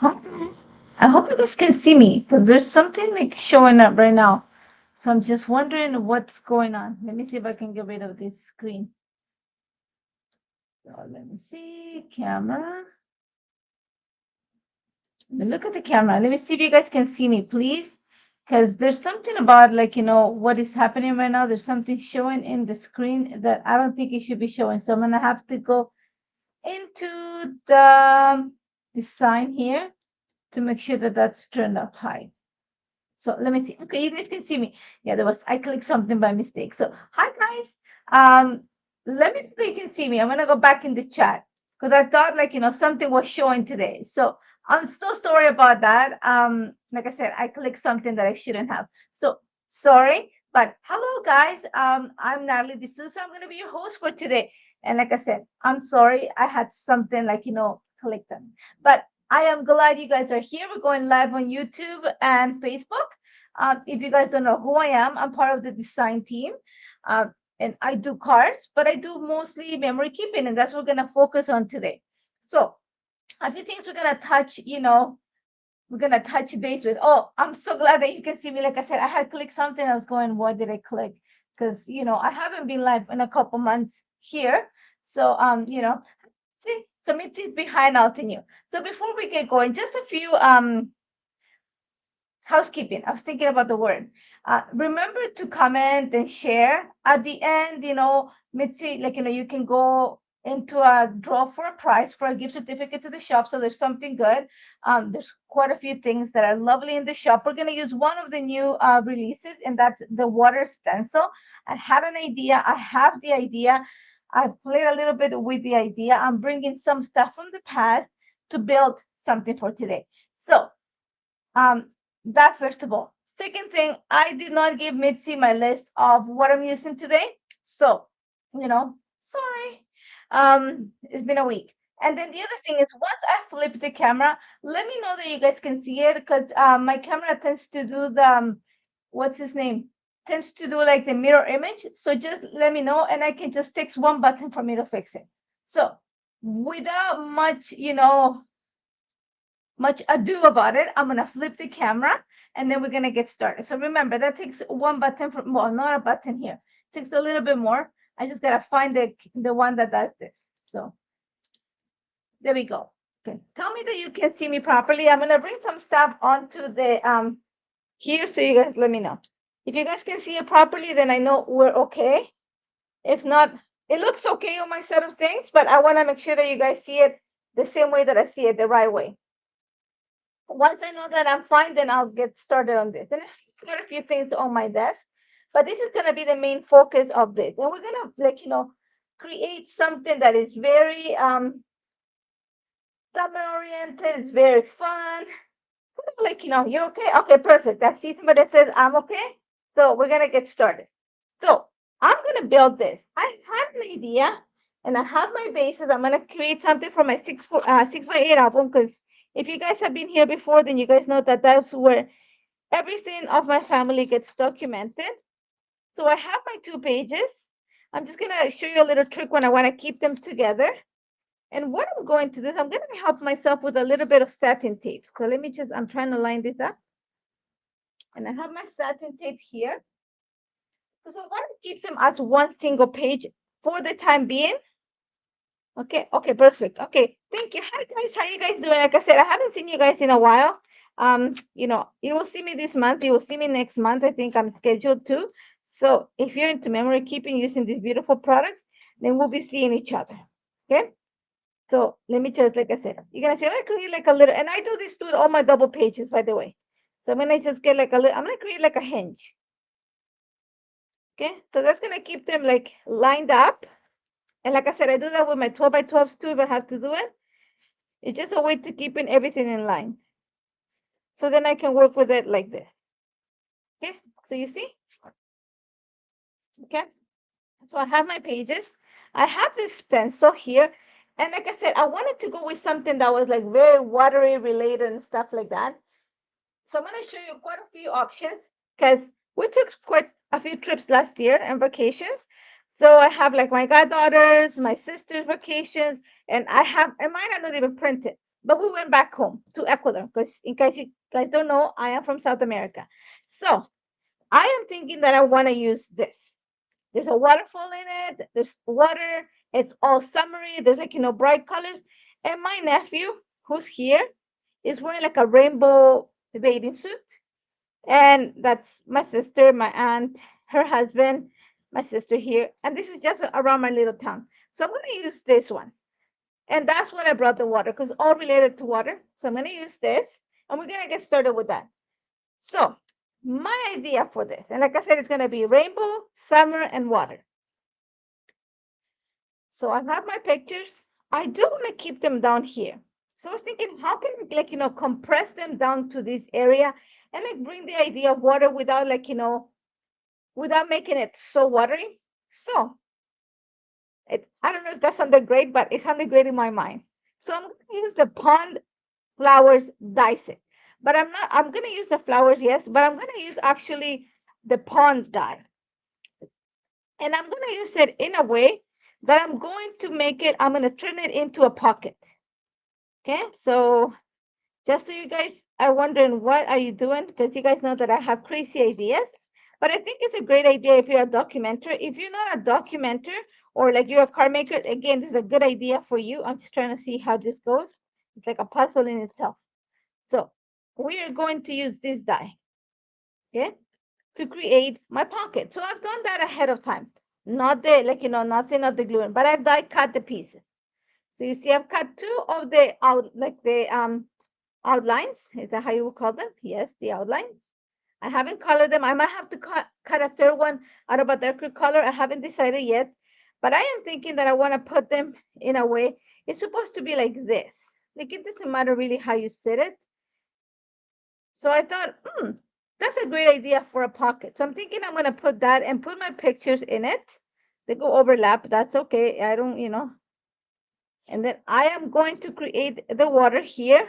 I hope you guys can see me because there's something like showing up right now. So I'm just wondering what's going on. Let me see if I can get rid of this screen. So let me see, camera. Look at the camera. Let me see if you guys can see me, please. Because there's something about like, what is happening right now. There's something showing in the screen that I don't think it should be showing. So I'm going to have to go into the design here to make sure that that's turned up high. So let me see. Okay, you guys can see me. Yeah, I clicked something by mistake. So hi guys. Let me know if you can see me. I'm gonna go back in the chat because I thought like something was showing today. So I'm so sorry about that. Like I said, I clicked something that I shouldn't have. So sorry, but hello guys. I'm Natalie D'Souza. I'm gonna be your host for today. And like I said, I'm sorry I had something like clicked on. But I am glad you guys are here. We're going live on YouTube and Facebook. If you guys don't know who I am, I'm part of the design team. Uh, and I do cards, but I do mostly memory keeping, and that's what we're going to focus on today. So, a few things we're going to touch, we're going to touch base with. Oh, I'm so glad that you can see me. Like I said, I had clicked something. I was going, what did I click? Because, I haven't been live in a couple months here. So, see, so Mitzi is behind Altenew. So before we get going, just a few housekeeping. I was thinking about the word. Remember to comment and share at the end. Mitzi, like you can go into a draw for a prize for a gift certificate to the shop. So there's something good. There's quite a few things that are lovely in the shop. We're gonna use one of the new releases, and that's the water stencil. I had an idea. I have the idea. I played a little bit with the idea. I'm bringing some stuff from the past to build something for today. So um, that first of all. Second thing, I did not give Mitzi my list of what I'm using today. So, sorry. It's been a week. And then the other thing is once I flip the camera, let me know that you guys can see it because my camera tends to do the what's his name? Tends to do like the mirror image. So just let me know and I can just text one button for me to fix it. So without much ado about it, I'm gonna flip the camera and then we're gonna get started. So remember that takes one button from, well, not a button here. It takes a little bit more. I just gotta find the one that does this. So there we go. Okay, tell me that you can see me properly. I'm gonna bring some stuff onto the here so you guys let me know. If you guys can see it properly, then I know we're okay. If not, it looks okay on my set of things, but I wanna make sure that you guys see it the same way that I see it, the right way. Once I know that I'm fine, then I'll get started on this. And I've got a few things on my desk, but this is going to be the main focus of this. And we're going to, create something that is very summer oriented. It's very fun. You're okay? Okay, perfect. I see somebody that says I'm okay. So we're going to get started. So I'm going to build this. I have an idea and I have my bases. I'm going to create something for my 6x8 album because if you guys have been here before, then you guys know that that's where everything of my family gets documented. So I have my 2 pages. I'm just going to show you a little trick when I want to keep them together. And what I'm going to do is I'm going to help myself with a little bit of satin tape. So I'm trying to line this up. And I have my satin tape here. So I want to keep them as one single page for the time being. Okay, perfect. Okay, thank you. Hi guys, how you guys doing? Like I said, I haven't seen you guys in a while. You will see me this month, you will see me next month. I think I'm scheduled to. So if you're into memory keeping using these beautiful products, then we'll be seeing each other. Okay. So let me just, like I said, you're gonna see I'm gonna create like a little, and I do this to all my double pages, by the way. So I'm gonna just get like a little, I'm gonna create like a hinge. Okay, so that's gonna keep them like lined up. And like I said, I do that with my 12x12s too if I have to do it. It's just a way to keeping everything in line. So then I can work with it like this. Okay, so you see? Okay, so I have my pages. I have this stencil here. And like I said, I wanted to go with something that was like very watery related and stuff like that. So I'm going to show you quite a few options because we took quite a few trips last year and vacations. So I have like my goddaughters, my sister's vacations, and mine are not even printed. but we went back home to Ecuador because in case you guys don't know, I am from South America. So I am thinking that I want to use this. There's a waterfall in it. There's water. It's all summery. There's like, bright colors. And my nephew, who's here, is wearing like a rainbow bathing suit. And that's my sister, my aunt, her husband, my sister here. And this is just around my little town. So I'm going to use this one. And that's what I brought the water because all related to water. So I'm going to use this and we're going to get started with that. So my idea for this, and like I said, it's going to be rainbow, summer, and water. So I have my pictures. I do want to keep them down here. So I was thinking, how can we compress them down to this area and like bring the idea of water without without making it so watery. So I don't know if that sounded great, but it sounded great in my mind. So I'm going to use the pond flowers dice it. But I'm going to use the flowers, yes, but I'm going to use actually the pond dye. And I'm going to use it in a way that I'm going to turn it into a pocket. Okay, so just so you guys are wondering what are you doing, because you guys know that I have crazy ideas. But I think it's a great idea if you're a documenter. If you're not a documenter or like you're a card maker, again, this is a good idea for you. I'm just trying to see how this goes. It's like a puzzle in itself. So we are going to use this die, okay, to create my pocket. So I've done that ahead of time. Not the, nothing of the glue, but I've die cut the pieces. So you see, I've cut two of the outlines. Is that how you would call them? Yes, the outlines. I haven't colored them. I might have to cut a third one out of a darker color. I haven't decided yet, but I am thinking that I want to put them in a way. It's supposed to be like this. Like it doesn't matter really how you sit it. So I thought, that's a great idea for a pocket. So I'm thinking I'm going to put that and put my pictures in it. They go overlap. That's okay. I don't, And then I am going to create the water here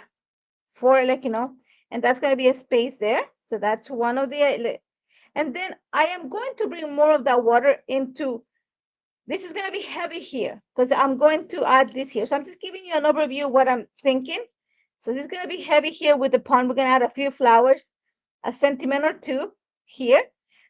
for and that's going to be a space there. So that's one of the, and then I am going to bring more of that water into, this is going to be heavy here because I'm going to add this here. So I'm just giving you an overview of what I'm thinking. So this is going to be heavy here with the pond. We're going to add a few flowers, a centimeter or two here.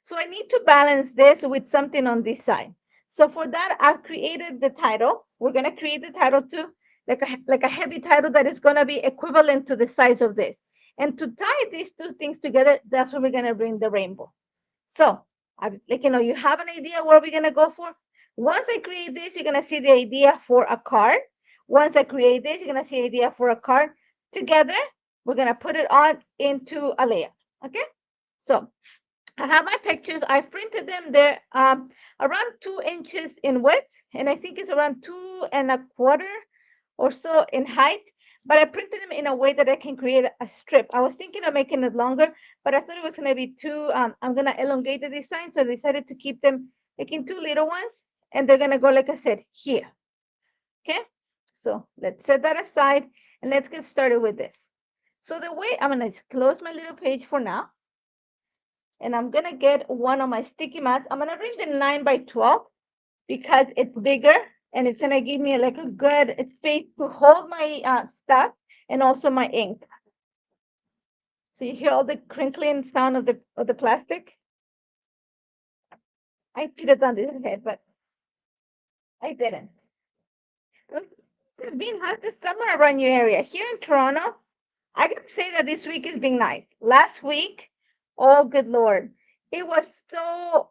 So I need to balance this with something on this side. So for that, I've created the title. We're going to create the title too, like a heavy title that is going to be equivalent to the size of this. And to tie these two things together, that's when we're going to bring the rainbow. So you have an idea where we're going to go for. Once I create this, you're going to see the idea for a card. Once I create this, you're going to see the idea for a card. Together, we're going to put it on into a layer. Okay, so I have my pictures. I printed them. They're around 2 inches in width, and I think it's around 2.25 or so in height. But I printed them in a way that I can create a strip. I was thinking of making it longer, but I thought it was going to be too, I'm going to elongate the design. So I decided to keep them like in 2 little ones, and they're going to go, like I said, here. Okay, so let's set that aside and let's get started with this. So the way I'm going to close my little page for now, and I'm going to get one of my sticky mats. I'm going to bring the 9x12 because it's bigger and it's going to give me like a good space to hold my stuff and also my ink. So you hear all the crinkling sound of the plastic. I should have done this ahead, but I didn't. It's been hot this summer around your area. Here in Toronto, I can say that this week has been nice. Last week, oh good Lord, it was so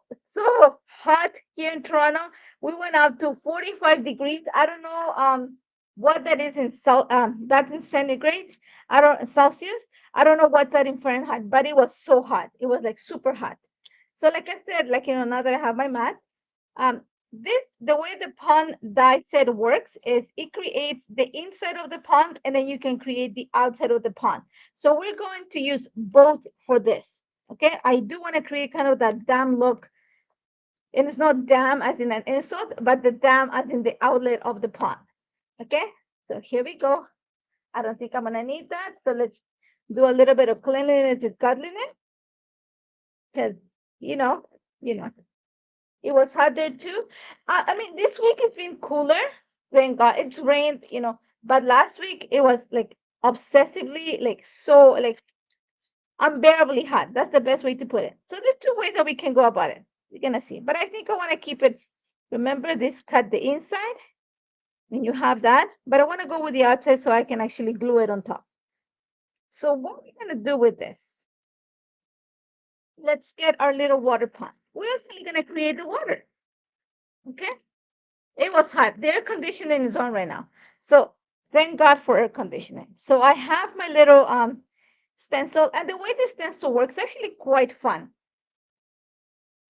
hot here in Toronto. We went up to 45 degrees. I don't know what that is in that's in centigrade. I don't Celsius. I don't know what's that in Fahrenheit, but it was so hot. It was like super hot. So like I said, now that I have my mat, um, the way the pond die set works is it creates the inside of the pond and then you can create the outside of the pond. So we're going to use both for this. Okay, I do want to create kind of that dam look, and it's not dam as in an insult, but the dam as in the outlet of the pond. Okay, so here we go. I don't think I'm gonna need that, so let's do a little bit of cleanliness and godliness, because you know, you know. It was hot there too. I mean, this week it's been cooler. Thank God. It's rained, but last week it was like obsessively, like so, like unbearably hot. That's the best way to put it. So there's two ways that we can go about it. You're gonna see. But I think I want to keep it. Remember this, cut the inside, and you have that. But I want to go with the outside so I can actually glue it on top. So what we're gonna do with this, let's get our little water pond. We're actually gonna create the water. Okay? It was hot. The air conditioning is on right now. So thank God for air conditioning. So I have my little stencil, and the way the stencil works is actually quite fun.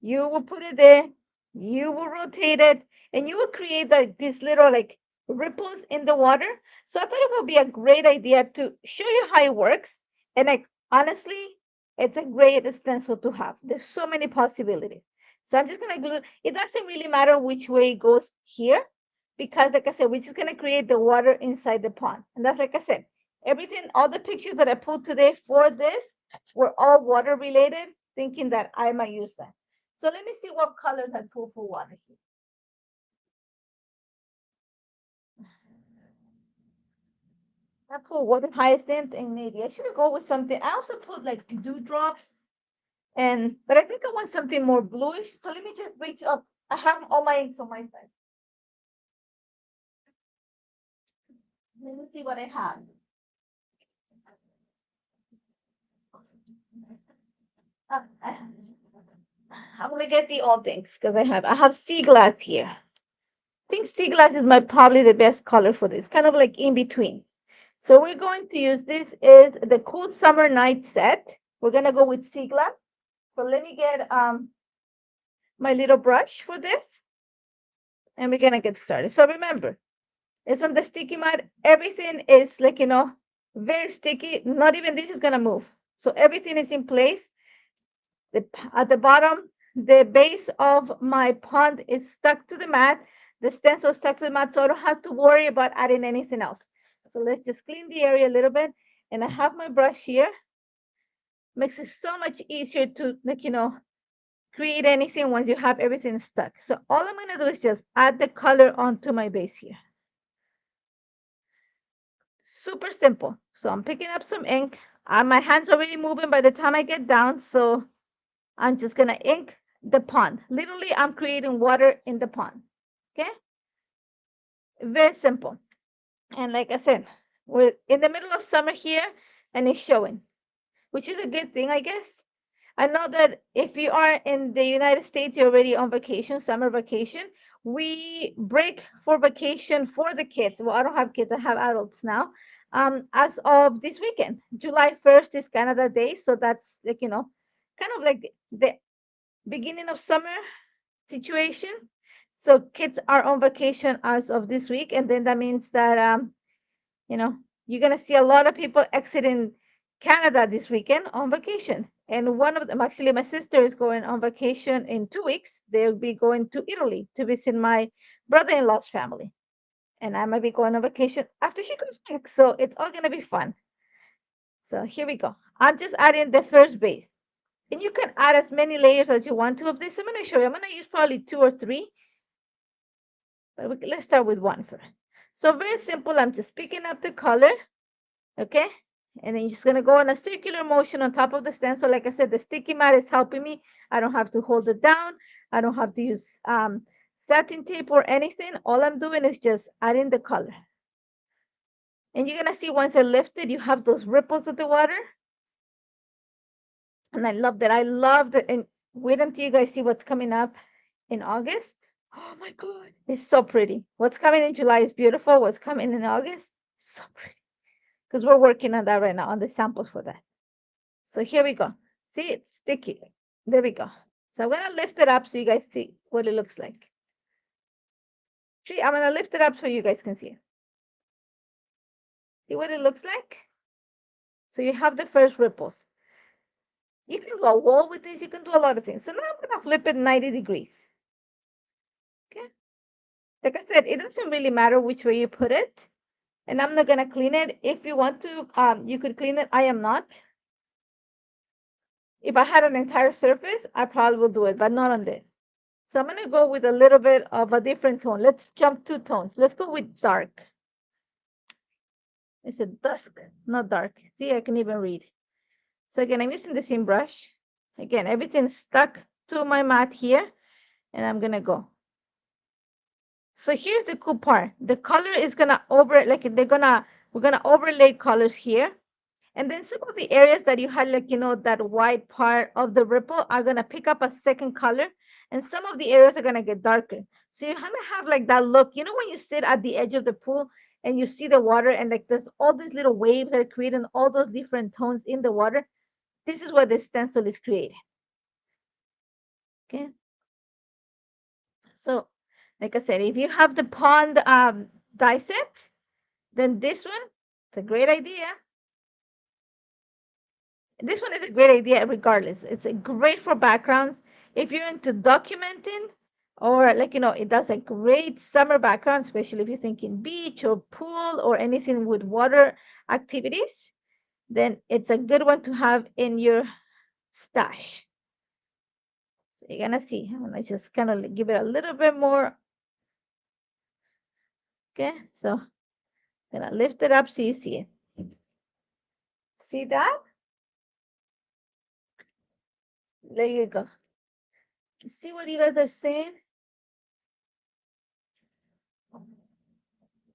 You will put it there, you will rotate it, and you will create like these little like ripples in the water. So I thought it would be a great idea to show you how it works. And like honestly, it's a great stencil to have. There's so many possibilities. So I'm just gonna glue. It doesn't really matter which way it goes here, because like I said, we're just gonna create the water inside the pond. And that's like I said, everything, all the pictures that I pulled today for this were all water related, thinking that I might use them. So let me see what colors I pull for water here. I pull water hyacinth and navy. I should go with something. I also put like dewdrops, and but I think I want something more bluish. So let me just reach up. I have all my inks on my side. Let me see what I have. I have. I'm gonna get the old things because I have sea glass here. I think sea glass is my probably the best color for this. Kind of like in between. So we're going to use this is the Cool Summer Night set. We're gonna go with sea glass. So let me get my little brush for this, and we're gonna get started. So remember, it's on the sticky mat. Everything is like, very sticky. Not even this is gonna move. So everything is in place. At the bottom, the base of my pond is stuck to the mat. The stencil is stuck to the mat, so I don't have to worry about adding anything else. So let's just clean the area a little bit. And I have my brush here. Makes it so much easier to, like, create anything once you have everything stuck. So all I'm gonna do is just add the color onto my base here. Super simple. So I'm picking up some ink. My hand's already moving by the time I get down, so I'm just gonna ink the pond. Literally, I'm creating water in the pond. Okay? Very simple. And like I said, we're in the middle of summer here, and it's showing, which is a good thing, I guess. I know that if you are in the United States, you're already on vacation, summer vacation. We break for vacation for the kids. Well, I don't have kids, I have adults now. As of this weekend, July 1st is Canada Day. So that's like, kind of like the beginning of summer situation. So kids are on vacation as of this week. And then that means that, you know, you're going to see a lot of people exiting Canada this weekend on vacation. And one of them, actually, my sister is going on vacation in 2 weeks. They'll be going to Italy to visit my brother in law's family. And I might be going on vacation after she comes back. So it's all going to be fun. So here we go. I'm just adding the first base. And you can add as many layers as you want to of this. I'm going to show you. I'm going to use probably 2 or 3. But let's start with one first. So very simple. I'm just picking up the color. Okay, and then you're just gonna go on a circular motion on top of the stencil. Like I said, the sticky mat is helping me. I don't have to hold it down. I don't have to use satin tape or anything. All I'm doing is just adding the color. And you're gonna see once I lift it, you have those ripples of the water. And I love that. I love that. And wait until you guys see what's coming up in August. Oh my God, it's so pretty. What's coming in July is beautiful. What's coming in August, so pretty. Because we're working on that right now, on the samples for that. So here we go. See, it's sticky. There we go. So I'm gonna lift it up so you guys see what it looks like. See, I'm gonna lift it up so you guys can see it. See what it looks like? So you have the first ripples. You can go wall with this, you can do a lot of things. So now I'm gonna flip it 90 degrees. Okay. Like I said, it doesn't really matter which way you put it. And I'm not gonna clean it. If you want to, you could clean it. I am not. If I had an entire surface, I probably will do it, but not on this. So I'm gonna go with a little bit of a different tone. Let's jump 2 tones. Let's go with dark. It's a dusk, not dark. See, I can even read. So again, I'm using the same brush. Again, everything's stuck to my mat here, and I'm gonna go. So here's the cool part. The color is gonna we're gonna overlay colors here. And then some of the areas that you had, like, that white part of the ripple are gonna pick up a second color, and some of the areas are gonna get darker. So you're gonna have like that look, when you sit at the edge of the pool and you see the water and like there's all these little waves that are creating all those different tones in the water. This is what the stencil is creating. Okay. So, like I said, if you have the pond die set, then this one, it's a great idea. This one is a great idea regardless. It's a great for backgrounds. If you're into documenting or like, it does a great summer background, especially if you're thinking beach or pool or anything with water activities, then it's a good one to have in your stash. So you're gonna see, I'm gonna just kind of give it a little bit more. Okay, so I'm gonna lift it up so you see it. See that? There you go. See what you guys are saying?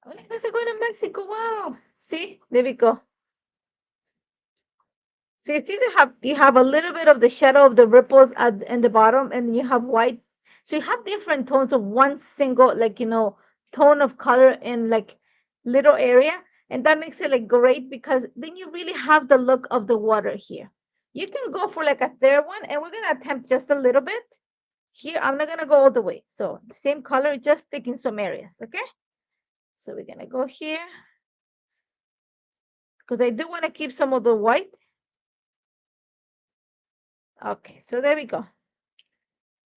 Oh, you guys are going to Mexico. Wow. See, there we go. So you see you have a little bit of the shadow of the ripples in the bottom, and you have white. So you have different tones of one single, like, tone of color in like little area. And that makes it like great because then you really have the look of the water here. You can go for like a third one, and we're going to attempt just a little bit. Here, I'm not going to go all the way. So the same color, just taking some areas, okay? So we're going to go here because I do want to keep some of the white. Okay, so there we go.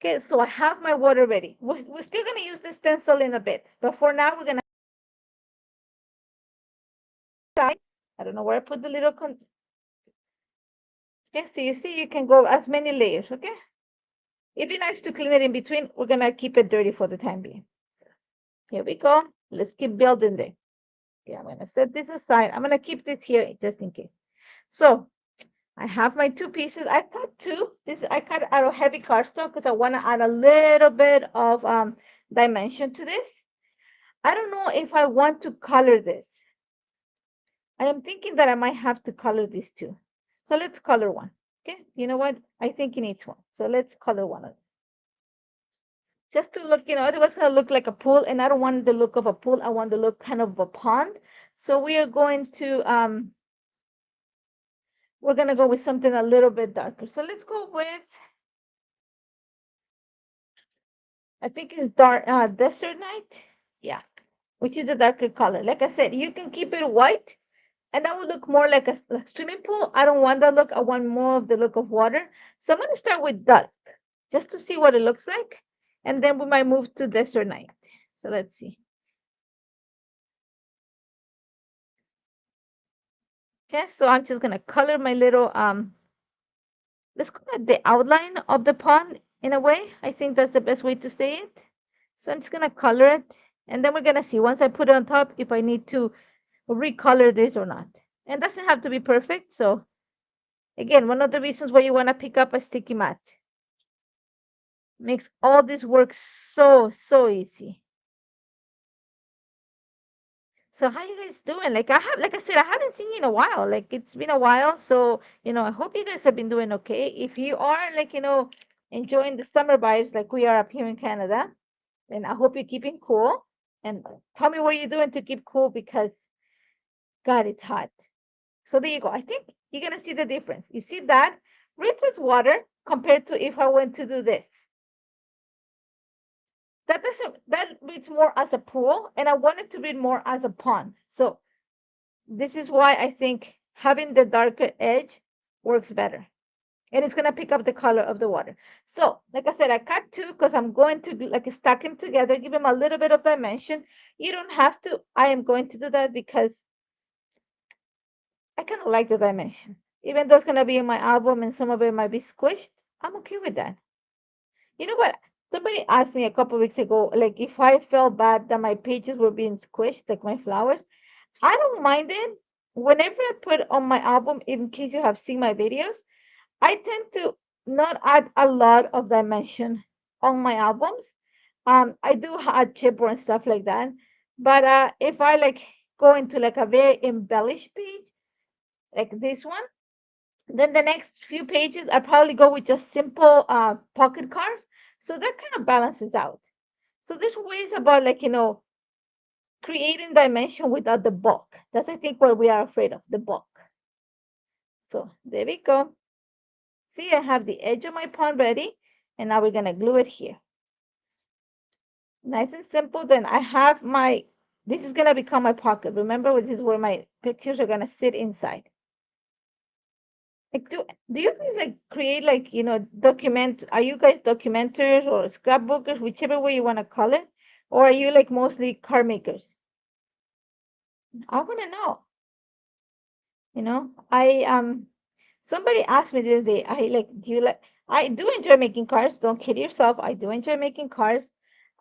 Okay, so I have my water ready. We're still going to use the stencil in a bit, but for now, we're going to, I don't know where I put the little, okay, so you see, you can go as many layers, okay? It'd be nice to clean it in between. We're going to keep it dirty for the time being. Here we go. Let's keep building there. Okay, I'm going to set this aside. I'm going to keep this here just in case. So I have my two pieces. I cut two. I cut out of heavy cardstock because I want to add a little bit of dimension to this. I don't know if I want to color this. I am thinking that I might have to color these two. So let's color one. Okay, you know what? I think it needs one. So let's color one of them. Just to look, otherwise it's gonna look like a pool, and I don't want the look of a pool. I want the look kind of a pond. So we are going to we're gonna go with something a little bit darker. So let's go with, I think it's dark desert night. Yeah, which is a darker color. Like I said, you can keep it white, and that would look more like a swimming pool. I don't want that look. I want more of the look of water. So I'm gonna start with dusk, just to see what it looks like, and then we might move to desert night. So let's see. Okay, so I'm just gonna color my little let's call it the outline of the pond in a way. I think that's the best way to say it. So I'm just gonna color it, and then we're gonna see once I put it on top if I need to recolor this or not. And it doesn't have to be perfect. So again, one of the reasons why you want to pick up a sticky mat. Makes all this work so easy. So how you guys doing? Like I said, I haven't seen you in a while. Like it's been a while. So, I hope you guys have been doing okay. If you are like, enjoying the summer vibes like we are up here in Canada, then I hope you're keeping cool. And tell me what you're doing to keep cool because God, it's hot. So there you go. I think you're gonna see the difference. You see that? Reads as water compared to if I went to do this. That reads more as a pool, and I want it to read more as a pond. So this is why I think having the darker edge works better. And it's gonna pick up the color of the water. So, like I said, I cut two because I'm going to like stack them together, give them a little bit of dimension. You don't have to. I am going to do that because I kind of like the dimension. Even though it's gonna be in my album and some of it might be squished, I'm okay with that. You know what? Somebody asked me a couple weeks ago, like if I felt bad that my pages were being squished, like my flowers. I don't mind it whenever I put on my album, in case you have seen my videos, I tend to not add a lot of dimension on my albums. I do add chipboard and stuff like that. But if I like go into like a very embellished page, like this one, then the next few pages I probably go with just simple pocket cards. So that kind of balances out. So there's ways about like, creating dimension without the bulk. That's I think what we are afraid of, the bulk. So there we go. See, I have the edge of my pawn ready, and now we're gonna glue it here. Nice and simple. Then I have my, this is gonna become my pocket. Remember, this is where my pictures are gonna sit inside. Like, do you guys like create like, document, are you guys documenters or scrapbookers, whichever way you wanna call it? Or are you like mostly card makers? I wanna know. Somebody asked me the other day, do you like, I do enjoy making cards. Don't kid yourself. I do enjoy making cards.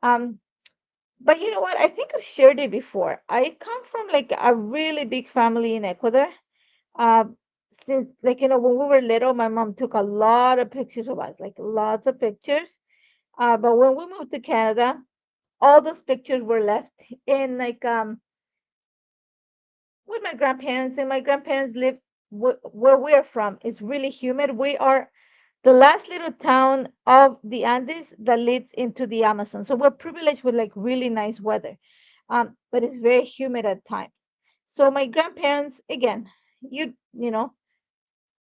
Um, but you know what? I think I've shared it before. I come from like a really big family in Ecuador. Uh, since like, when we were little, my mom took a lot of pictures of us, like lots of pictures. But when we moved to Canada, all those pictures were left in like, with my grandparents, and my grandparents live where we're from. It's really humid. We are the last little town of the Andes that leads into the Amazon. So we're privileged with like really nice weather, but it's very humid at times. So my grandparents, again, you know,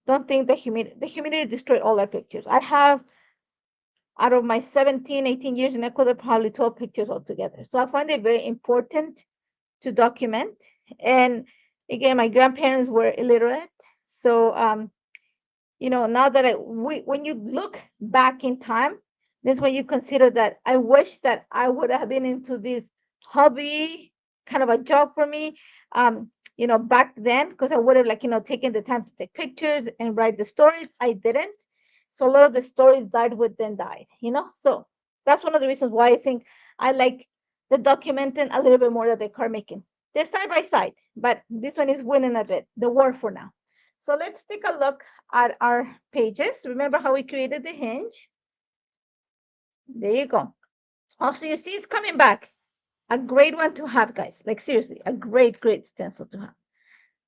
don't think the humidity destroyed all our pictures. I have out of my 17, 18 years in Ecuador, probably 12 pictures altogether. So I find it very important to document. And again, my grandparents were illiterate, so now that when you look back in time, that's when you consider that I wish that I would have been into this hobby, kind of a job for me, back then, because I would have like, taken the time to take pictures and write the stories. I didn't. So a lot of the stories died with then died. So that's one of the reasons why I think I like the documenting a little bit more than the car making. They're side by side, but this one is winning a bit, the war for now. So let's take a look at our pages. Remember how we created the hinge? There you go. Also, you see it's coming back. A great one to have, guys. Like seriously, a great, great stencil to have.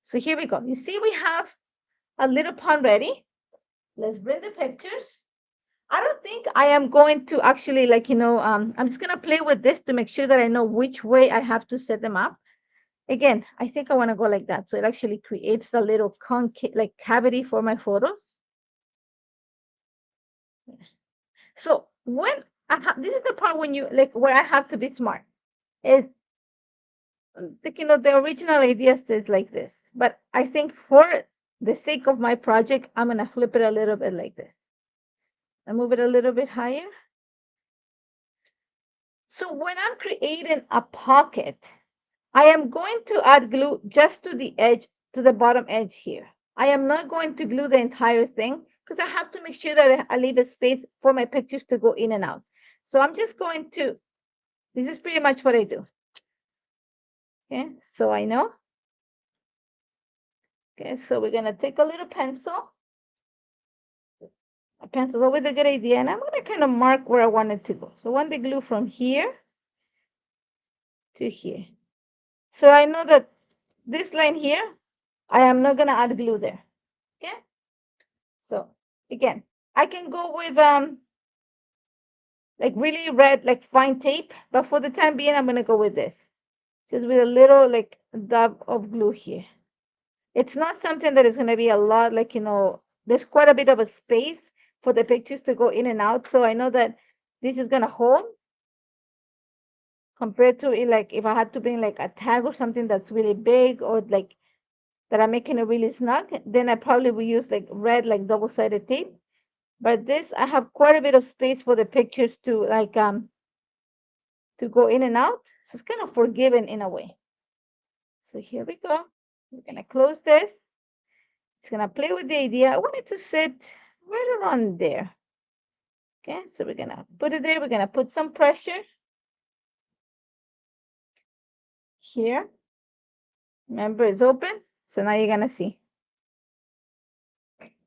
So here we go. You see we have a little pawn ready. Let's bring the pictures. I don't think I am going to actually I'm just going to play with this to make sure that I know which way I have to set them up. Again, I think I want to go like that. So it actually creates a little like cavity for my photos. So when this is the part when you like where I have to be smart. Is the original idea says like this, but I think for the sake of my project, I'm gonna flip it a little bit like this. I move it a little bit higher. So when I'm creating a pocket, I am going to add glue just to the edge, to the bottom edge here. I am not going to glue the entire thing because I have to make sure that I leave a space for my pictures to go in and out. So I'm just going to, this is pretty much what I do. Okay, so I know. Okay, so we're gonna take a little pencil. A pencil is always a good idea, and I'm gonna kind of mark where I want it to go. So I want the glue from here to here. So I know that this line here, I am not gonna add glue there. Okay. So again, I can go with like really red, like fine tape, but for the time being, I'm gonna go with this, just with a little like dab of glue here. It's not something that is gonna be a lot, like there's quite a bit of a space for the pictures to go in and out. So I know that this is gonna hold compared to it, like if I had to bring like a tag or something that's really big or like that I'm making it really snug, then I probably will use like red, like double-sided tape. But this, I have quite a bit of space for the pictures to like to go in and out. So it's kind of forgiving in a way. So here we go. We're gonna close this. It's gonna play with the idea. I want it to sit right around there. Okay, so we're gonna put it there. We're gonna put some pressure here. Remember, it's open. So now you're gonna see.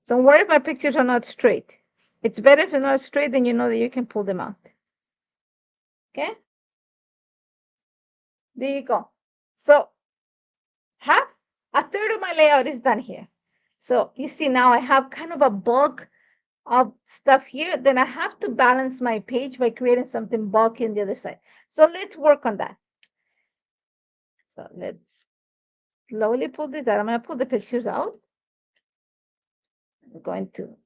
Don't worry if my pictures are not straight. It's better if they're not straight, then you know that you can pull them out. Okay? There you go. So half, a third of my layout is done here. So you see now I have kind of a bulk of stuff here. Then I have to balance my page by creating something bulky on the other side. So let's work on that. So let's slowly pull this out. I'm going to pull the pictures out. I'm going to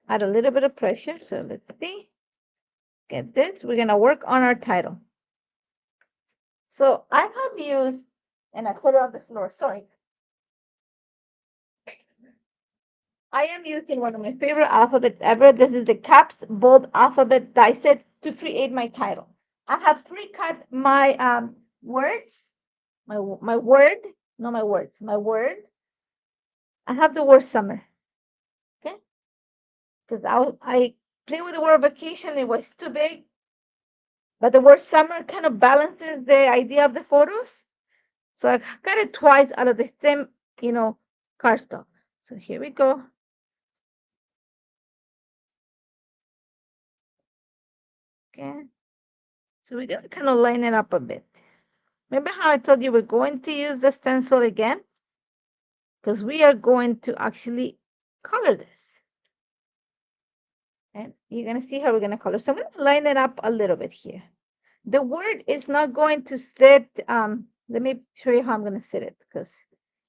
add a little bit of pressure. So let's see. Get this. We're going to work on our title. So I have used, and I put it on the floor, sorry. I am using one of my favorite alphabets ever. This is the Caps Bold Alphabet die set to create my title. I have pre-cut my words, my word, not my words, my word. I have the word summer, okay? Because I play with the word vacation. It was too big, but the word summer kind of balances the idea of the photos. So I got it twice out of the same, cardstock. So here we go. Okay. So we're going to kind of line it up a bit. Remember how I told you we're going to use the stencil again? Because we are going to actually color this. And you're going to see how we're going to color. So I'm going to line it up a little bit here. The word is not going to sit, let me show you how I'm going to sit it, because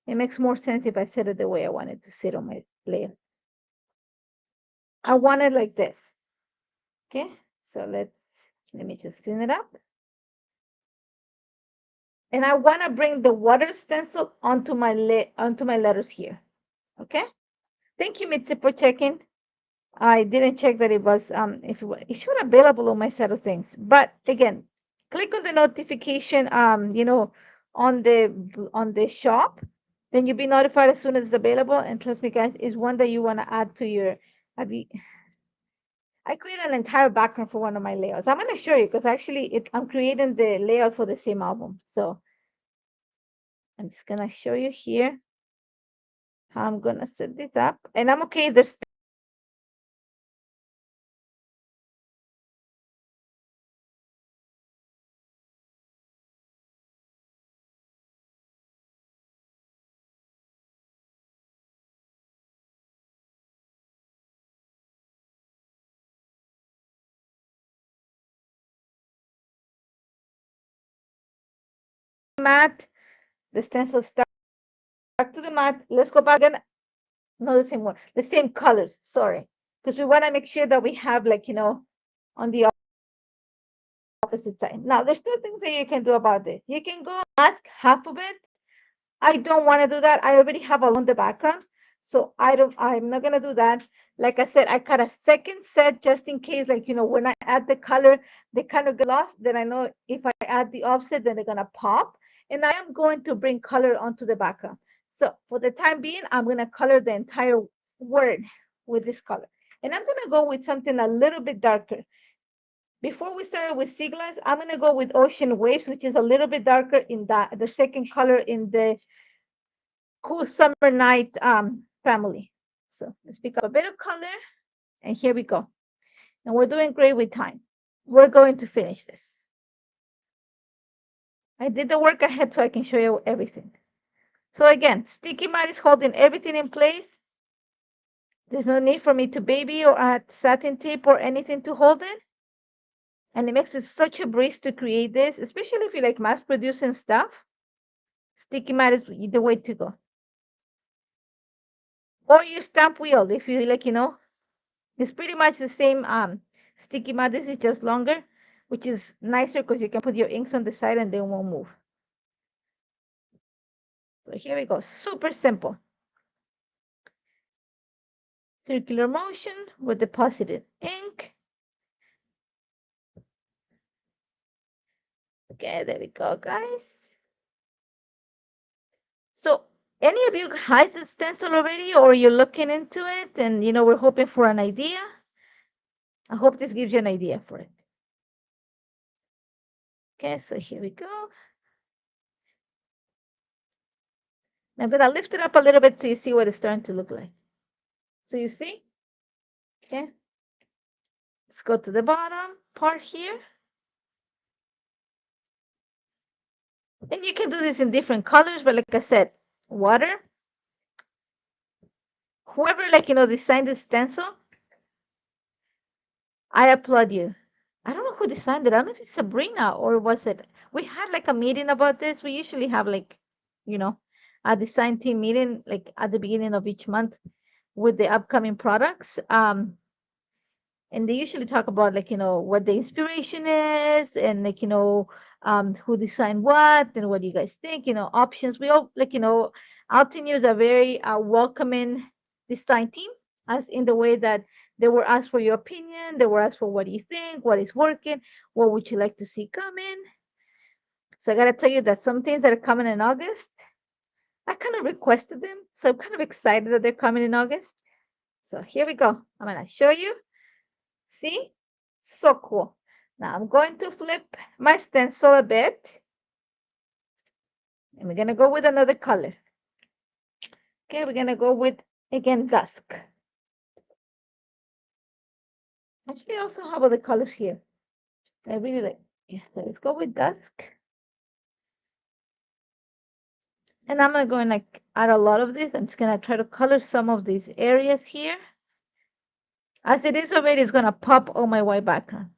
it makes more sense if I set it the way I want it to sit on my layer. I want it like this. Okay, so let me just clean it up. And I want to bring the water stencil onto my letters here. Okay. Thank you, Mitzi, for checking. I didn't check that it was if it showed available on my set of things. But again, click on the notification on the shop, then you'll be notified as soon as it's available. And trust me, guys, is one that you want to add to your. I created an entire background for one of my layouts. I'm going to show you because actually I'm creating the layout for the same album. So I'm just going to show you here how I'm going to set this up. And I'm okay if there's mat, the stencil start to the mat. Let's go back again. No, the same one, the same colors. Sorry, because we want to make sure that we have on the opposite side. Now, there's two things that you can do about this. You can go mask half of it. I don't want to do that. I already have along the background, so I'm not gonna do that. Like I said, I cut a second set just in case, when I add the color, they kind of get lost. Then I know if I add the offset, then they're gonna pop. And I am going to bring color onto the background. So for the time being, I'm gonna color the entire word with this color. And I'm gonna go with something a little bit darker. Before we started with sea glass, I'm going to go with ocean waves, which is a little bit darker in the second color in the cool summer night family. So let's pick up a bit of color, and here we go. And we're doing great with time. We're going to finish this. I did the work ahead so I can show you everything. So again, sticky mat is holding everything in place. There's no need for me to baby or add satin tape or anything to hold it. And it makes it such a breeze to create this, especially if you like mass producing stuff. Sticky mat is the way to go. Or your stamp wheel, if you like, it's pretty much the same sticky mat. This is just longer, which is nicer because you can put your inks on the side and they won't move. So here we go, super simple. Circular motion with deposited ink. Okay, there we go, guys. So any of you has a stencil already, or you're looking into it and we're hoping for an idea? I hope this gives you an idea for it. Okay, so here we go. I'm gonna lift it up a little bit so you see what it's starting to look like. So you see, okay? Let's go to the bottom part here. And you can do this in different colors, but like I said, water. Whoever designed the stencil, I applaud you. I don't know who designed it. I don't know if it's Sabrina or was it. We had like a meeting about this. We usually have you know, a design team meeting like at the beginning of each month with the upcoming products. And they usually talk about what the inspiration is and who designed what and what do you guys think, options. We all Altenew is a very welcoming design team, as in the way that they were asked for your opinion, they were asked for what do you think, what is working, what would you like to see coming. So I gotta tell you that some things that are coming in August, I kind of requested them, so I'm kind of excited that they're coming in August. So here we go. I'm gonna show you. See? So cool. Now I'm going to flip my stencil a bit. And we're going to go with another color. Okay, we're going to go with, again, dusk. Actually, I also have other colors here. I really like. Yeah, so let's go with dusk. And I'm going to add a lot of this. I'm just going to try to color some of these areas here. As it is already, it's going to pop on my white background.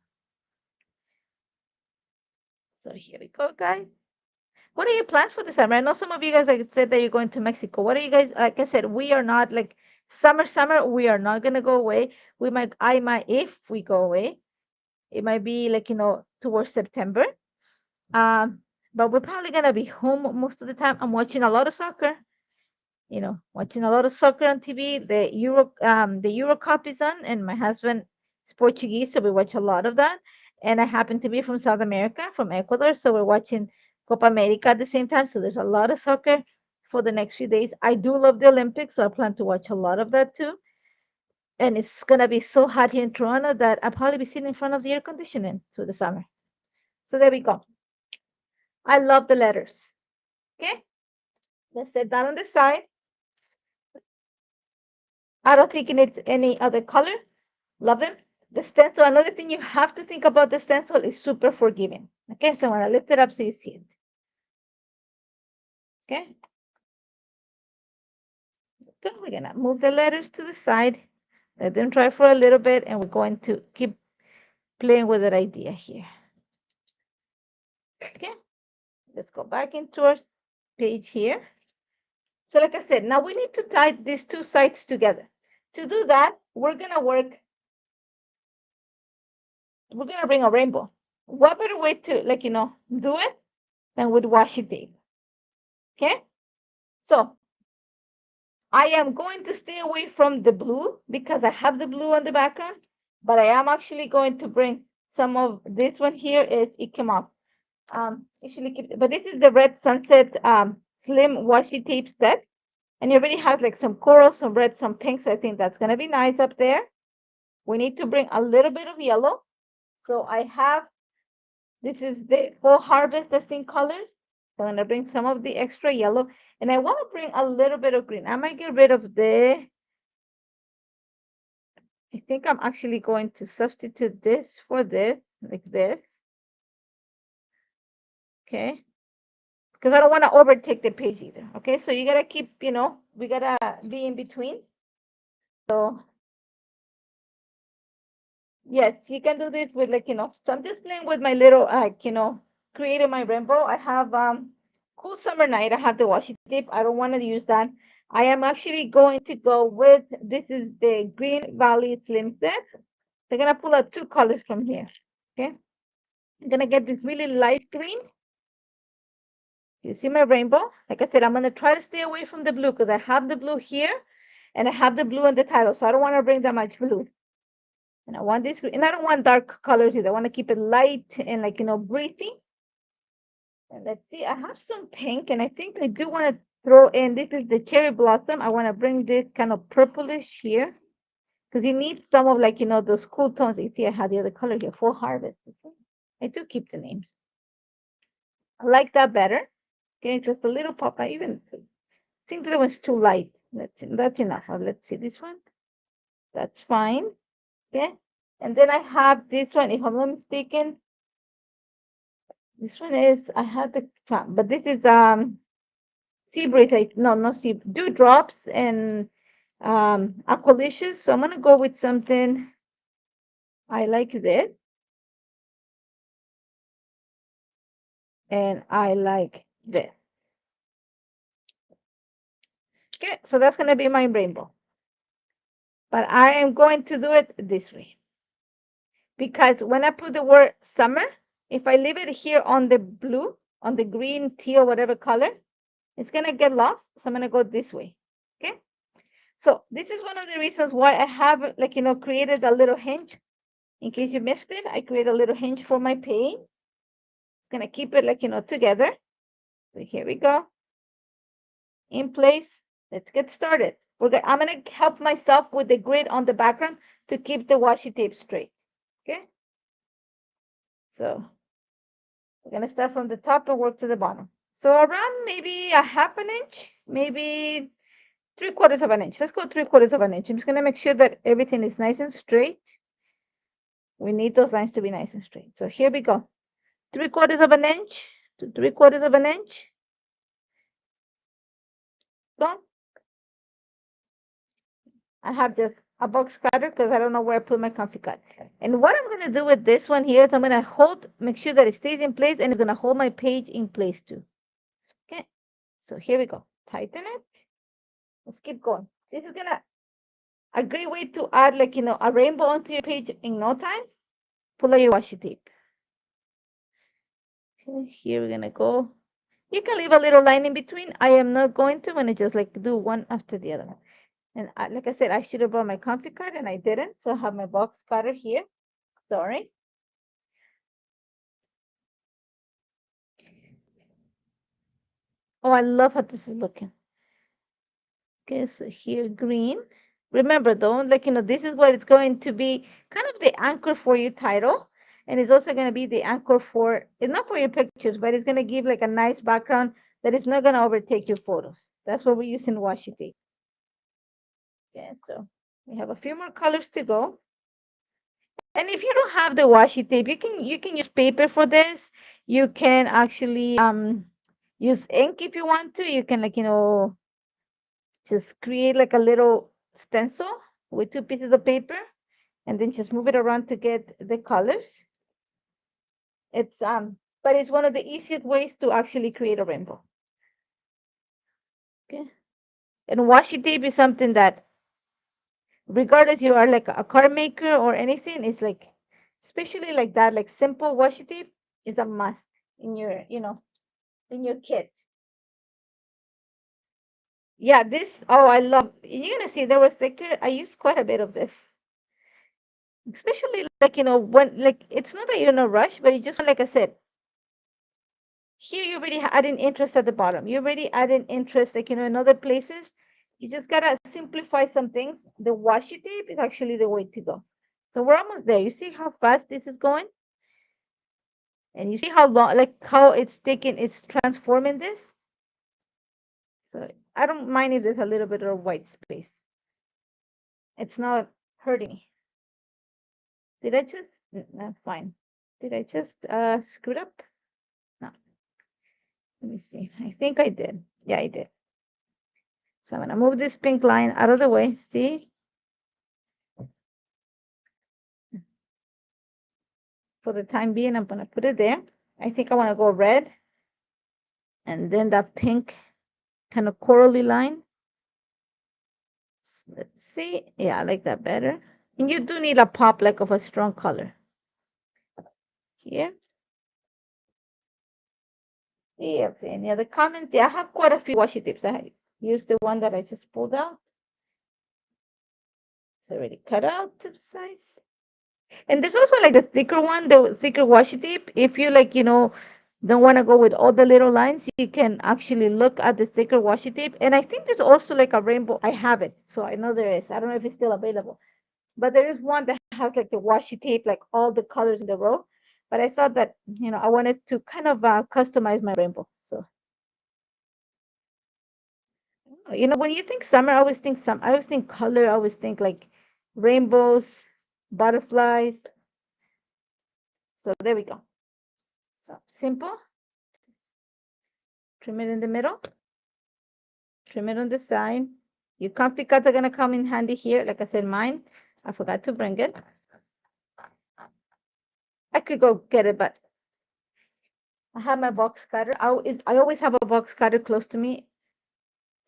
So here we go, guys. What are your plans for the summer? I know some of you guys said that you're going to Mexico. What are you guys, like I said, we are not summer, we are not gonna go away. I might, if we go away, it might be towards September. But we're probably gonna be home most of the time. I'm watching a lot of soccer, watching a lot of soccer on TV. The Euro Cup is on, and my husband is Portuguese, so we watch a lot of that. And I happen to be from South America, from Ecuador, so we're watching Copa America at the same time. So there's a lot of soccer for the next few days. I do love the Olympics, so I plan to watch a lot of that too. And it's gonna be so hot here in Toronto that I'll probably be sitting in front of the air conditioning through the summer. So there we go. I love the letters. Okay, let's set that on the side. I don't think it needs any other color. Love it. The stencil, another thing you have to think about the stencil is super forgiving. Okay, so I'm gonna lift it up so you see it. Okay. Good. We're gonna move the letters to the side, let them dry for a little bit, and we're going to keep playing with that idea here. Okay, let's go back into our page here. So like I said, now we need to tie these two sides together. To do that, we're gonna bring a rainbow. What better way to do it than with washi tape? Okay, so I am going to stay away from the blue because I have the blue on the background, but I am actually going to bring some of this one here. It came off. Usually keep, but this is the red sunset slim washi tape set, and it already has some coral, some red, some pink. So I think that's gonna be nice up there. We need to bring a little bit of yellow. So I have, this is the Fall Harvest that's in colors. So I'm gonna bring some of the extra yellow, and I want to bring a little bit of green. I might get rid of I think I'm actually going to substitute this for this, like this. Okay. Because I don't want to overtake the page either. Okay. So you got to keep, we got to be in between. So yes, you can do this with so I'm just playing with my little, creating my rainbow. I have, Cool Summer Night. I have the washi tape. I don't want to use that. I am actually going to go with, this is the Green Valley Slim Set. They're going to pull out two colors from here. Okay. I'm going to get this really light green. You see my rainbow? Like I said, I'm going to try to stay away from the blue because I have the blue here and I have the blue in the title. So I don't want to bring that much blue. And I want this green. And I don't want dark colors either. I want to keep it light and breezy. And let's see, I have some pink and I think I do want to throw in, this is the cherry blossom. I want to bring this kind of purplish here because you need some of those cool tones. You see, I have the other color here, Fall Harvest. I do keep the names. I like that better. Okay, just a little pop. I even think that one's too light. That's enough. Let's see this one. That's fine. Okay. And then I have this one, if I'm not mistaken. This one is, I had the, but this is sea breeze. No, not sea, dewdrops and aqualicious. So I'm gonna go with something. I like this, and I like this. Okay, so that's gonna be my rainbow. But I am going to do it this way because when I put the word summer, if I leave it here on the blue, on the green, teal, whatever color, it's gonna get lost. So I'm gonna go this way. Okay. So this is one of the reasons why I have like created a little hinge. In case you missed it, I create a little hinge for my page. It's gonna keep it like together. So here we go. In place. Let's get started. I'm gonna help myself with the grid on the background to keep the washi tape straight. Okay. So we're gonna start from the top and work to the bottom. So around maybe a half an inch, maybe 3/4 of an inch. Let's go 3/4 of an inch. I'm just gonna make sure that everything is nice and straight. We need those lines to be nice and straight. So here we go. 3/4 of an inch to 3/4 of an inch. Go. I have just a box cutter because I don't know where I put my comfy cut. And what I'm going to do with this one here is I'm going to make sure that it stays in place, and it's going to hold my page in place too. Okay. So here we go. Tighten it. Let's keep going. This is going to a great way to add like, a rainbow onto your page in no time. Pull out your washi tape. Okay, here we're going to go. You can leave a little line in between. I am not going to. I'm going to just like do one after the other one. And like I said, I should have brought my comfy cut and I didn't. So I have my box cutter here. Sorry. Oh, I love how this is looking. Okay, so here green. Remember though, like, this is what it's going to be kind of the anchor for your title. And it's also going to be the anchor for, it's not for your pictures, but it's going to give like a nice background that is not going to overtake your photos. That's what we're using washi tape. Okay, so we have a few more colors to go. And if you don't have the washi tape, you can use paper for this. You can actually use ink if you want to. You can like just create like a little stencil with 2 pieces of paper and then just move it around to get the colors. It's but it's one of the easiest ways to actually create a rainbow. Okay. And washi tape is something that regardless you are like a card maker or anything, it's like especially like that, like simple washi tape is a must in your, in your kit. Yeah, this, oh, I love, you're gonna see there was thicker. I used quite a bit of this. Especially like, when like it's not that you're in a rush, but you just like I said, here you already adding interest at the bottom. You already adding interest like in other places. You just gotta simplify some things. The washi tape is actually the way to go. So we're almost there. You see how fast this is going? And you see how long, like how it's transforming this. So I don't mind if there's a little bit of white space. It's not hurting me. Did I just, no, fine. Did I just screw it up? No. Let me see. I think I did. Yeah, I did. So I'm gonna move this pink line out of the way. See? For the time being, I'm gonna put it there. I think I wanna go red. And then that pink kind of corally line. Let's see. Yeah, I like that better. And you do need a pop like of a strong color. Here. See if any other comments. Yeah, I have quite a few washi tapes. I use the one that I just pulled out. It's already cut out to size. And there's also like the thicker one, the thicker washi tape. If you like, don't want to go with all the little lines, you can actually look at the thicker washi tape. And I think there's also like a rainbow. I have it, so I know there is. I don't know if it's still available, but there is one that has like the washi tape, like all the colors in the row. But I thought that, I wanted to kind of customize my rainbow. So You know, when you think summer, I always think color, I always think like rainbows, butterflies. So there we go. So simple. Trim it in the middle, trim it on the side. Your comfy cuts are gonna come in handy here. Like I said, mine, I forgot to bring it. I could go get it, but I have my box cutter. I always have a box cutter close to me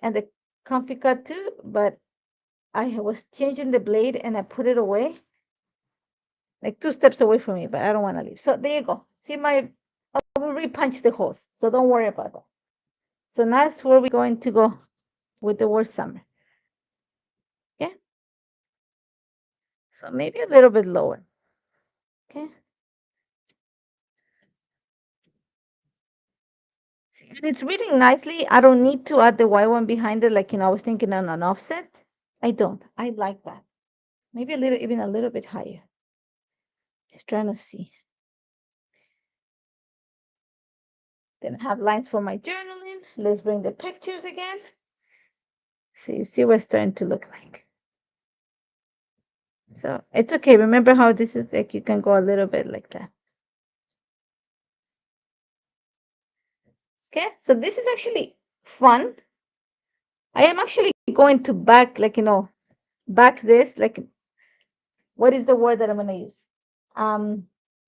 and the comfy cut too, but I was changing the blade and I put it away, like 2 steps away from me, but I don't want to leave. So there you go. See I will repunch the holes, so don't worry about that. So now that's where we're going to go with the word summer. Okay, so maybe a little bit lower. Okay, see, and it's reading nicely. I don't need to add the white one behind it, like I was thinking on an offset. I don't. I like that. Maybe a little, even a little bit higher. Just trying to see. Then I have lines for my journaling. Let's bring the pictures again. So you see what it's starting to look like. So it's okay. Remember how this is like you can go a little bit like that. Okay, so this is actually fun. I am actually going to back, like, back this, like, what is the word that I'm going to use?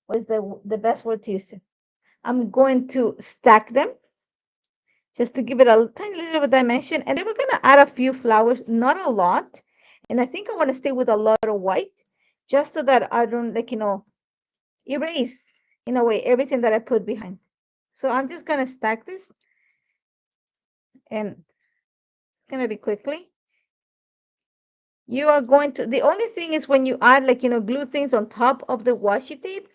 What is the best word to use? I'm going to stack them just to give it a tiny little bit of dimension. And then we're going to add a few flowers, not a lot. And I think I want to stay with a lot of white just so that I don't, like, erase, in a way, everything that I put behind. So I'm just going to stack this and it's going to be quickly. You are going to, the only thing is when you add, like, glue things on top of the washi tape,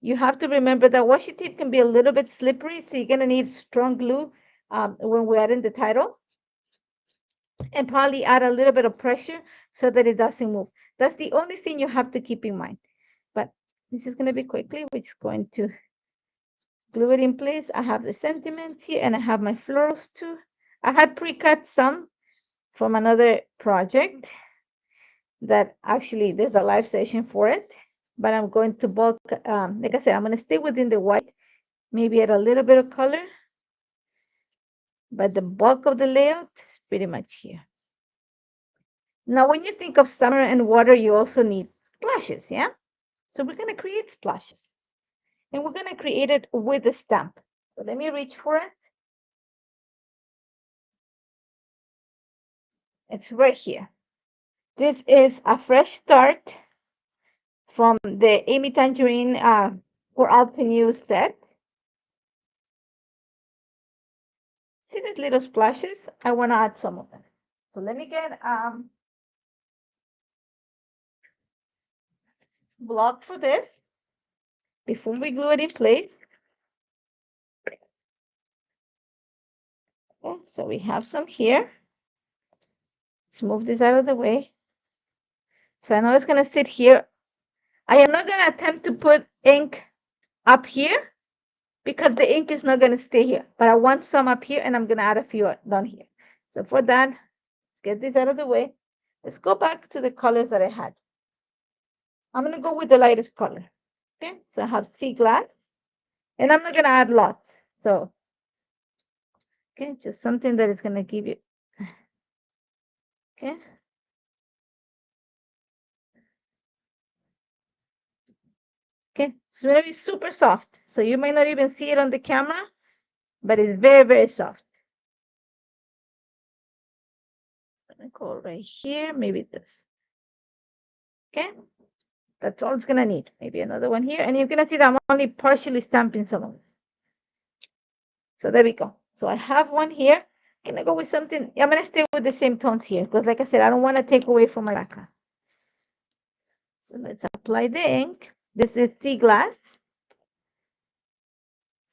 you have to remember that washi tape can be a little bit slippery. So you're going to need strong glue when we're adding the title. And probably add a little bit of pressure so that it doesn't move. That's the only thing you have to keep in mind. But this is going to be quickly. We're just going to glue it in place. I have the sentiments here and I have my florals too. I had pre-cut some from another project that actually there's a live session for it, but I'm going to bulk, like I said, I'm going to stay within the white, maybe add a little bit of color, but the bulk of the layout is pretty much here. Now, when you think of summer and water, you also need splashes, yeah? So we're going to create splashes. And we're going to create it with a stamp. So let me reach for it. It's right here. This is a fresh start from the Amy Tangerine or Altenew set. See these little splashes? I want to add some of them. So let me get block for this before we glue it in place. Okay, so we have some here. Let's move this out of the way. So I know it's going to sit here. I am not going to attempt to put ink up here because the ink is not going to stay here. But I want some up here and I'm going to add a few down here. So for that, let's get this out of the way. Let's go back to the colors that I had. I'm going to go with the lightest color. Okay, so I have sea glass. And I'm not going to add lots. So, okay, just something that is going to give you, okay. Okay, it's going to be super soft. So you might not even see it on the camera, but it's very, very soft. I'm going to go right here, maybe this. Okay, that's all it's going to need. Maybe another one here. And you're going to see that I'm only partially stamping some of this. So there we go. So I have one here. Can I go with something? I'm going to stay with the same tones here because, like I said, I don't want to take away from my background. So let's apply the ink. This is sea glass.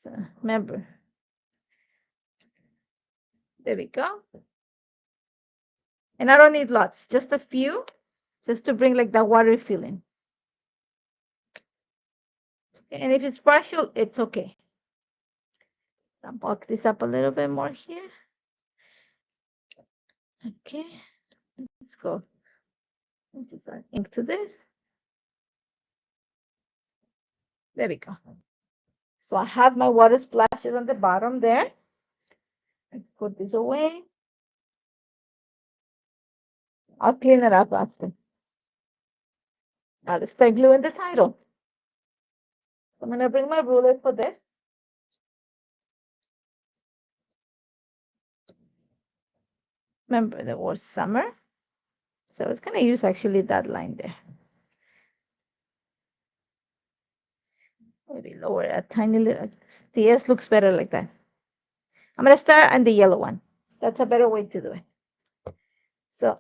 So remember, there we go. And I don't need lots, just a few, just to bring like that watery feeling. And if it's partial, it's okay. I'll bulk this up a little bit more here. Okay, let's go. Let's just add ink to this. There we go. So I have my water splashes on the bottom there. I put this away. I'll clean it up after. Now let's start gluing the title. So I'm gonna bring my ruler for this. Remember the word summer. So I was gonna use actually that line there. Maybe lower a tiny little. The S looks better like that. I'm gonna start on the yellow one. That's a better way to do it. So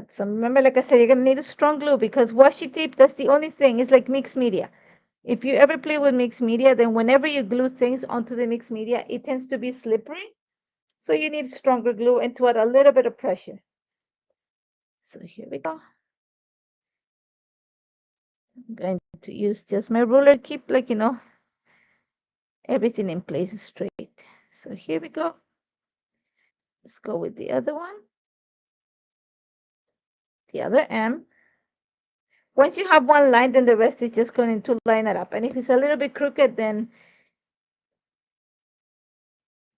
so remember, like I said, you're gonna need a strong glue because washi tape, that's the only thing. It's like mixed media. If you ever play with mixed media, then whenever you glue things onto the mixed media, it tends to be slippery. So you need stronger glue and to add a little bit of pressure. So here we go. I'm going to use just my ruler, keep everything in place straight. So here we go. Let's go with the other one. The other M. Once you have one line, then the rest is just going to line it up. And if it's a little bit crooked, then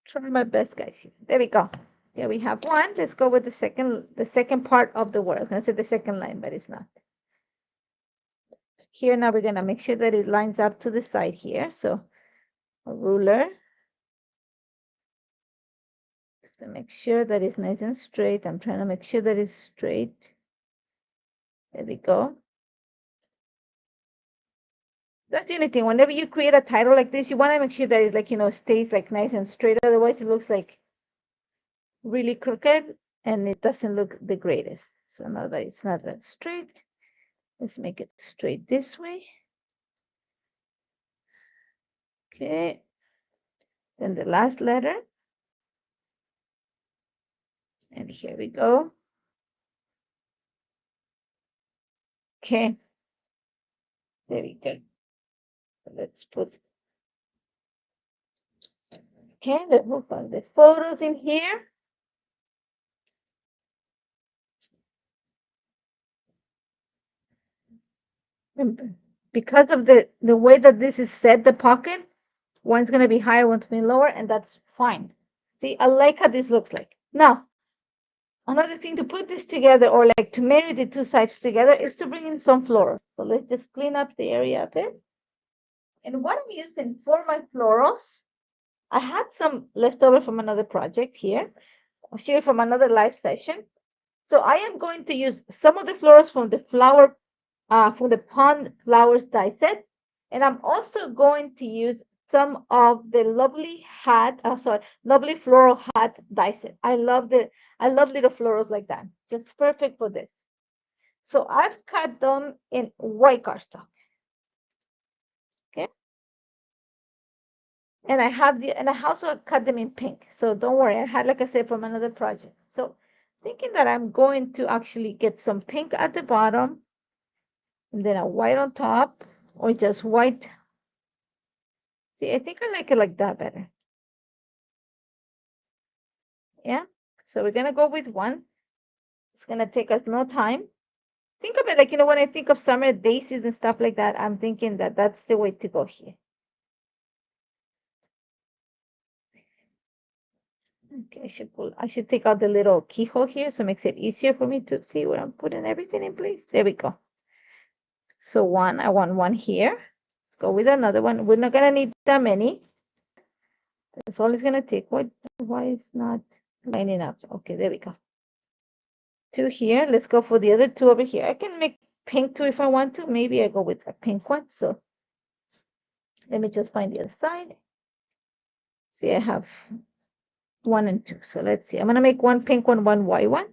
try my best, guys. There we go. Here we have one. Let's go with the second part of the word. I was gonna say the second line, but it's not. Here now we're gonna make sure that it lines up to the side here. So a ruler. Just to make sure that it's nice and straight. I'm trying to make sure that it's straight. There we go. That's the only thing. Whenever you create a title like this, you want to make sure that it stays like nice and straight. Otherwise, it looks like really crooked and it doesn't look the greatest. So now that it's not that straight, let's make it straight this way. Okay. Then the last letter. And here we go. Okay. There we go. So let's put. Okay, let's move on the photos in here. And because of the way that this is set, the pocket, one's going to be higher, one's going to be lower, and that's fine. See, I like how this looks like. Now, another thing to put this together or like to marry the two sides together is to bring in some florals. So let's just clean up the area a bit. And what I'm using for my florals, I had some leftover from another project here, actually from another live session. So I am going to use some of the florals from the from the pond flowers die set, and I'm also going to use some of the lovely lovely floral hat die set. I love little florals like that. Just perfect for this. So I've cut them in white cardstock. Okay. And I also cut them in pink. So don't worry, I had, like I said, from another project. So thinking that I'm going to actually get some pink at the bottom and then a white on top or just white. See, I think I like it like that better. Yeah. So we're going to go with one. It's going to take us no time. Think of it like, when I think of summer daisies and stuff like that, I'm thinking that that's the way to go here. Okay, I should take out the little keyhole here so it makes it easier for me to see where I'm putting everything in place. There we go. So I want one here. Let's go with another one. We're not gonna need that many. That's all it's gonna take. Why is not lining up? Okay, there we go. Two here. Let's go for the other two over here. I can make pink too if I want to. Maybe I go with a pink one. So let me just find the other side. See, I have 1 and 2. So let's see. I'm gonna make one pink one, one white one.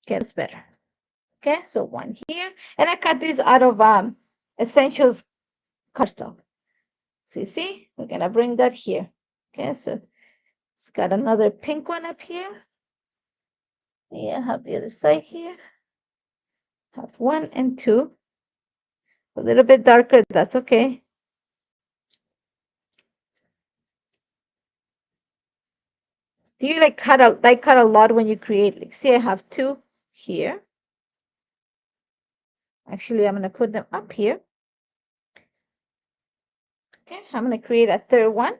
Okay, that's better. Okay, so one here. And I cut this out of Essentials cardstock. So you see, we're gonna bring that here. Okay, so it's got another pink one up here. Yeah, I have the other side here. Have 1 and 2. A little bit darker, that's okay. Do you like cut a lot when you create? Like, see, I have two here. Actually, I'm gonna put them up here. Okay, I'm gonna create a third one.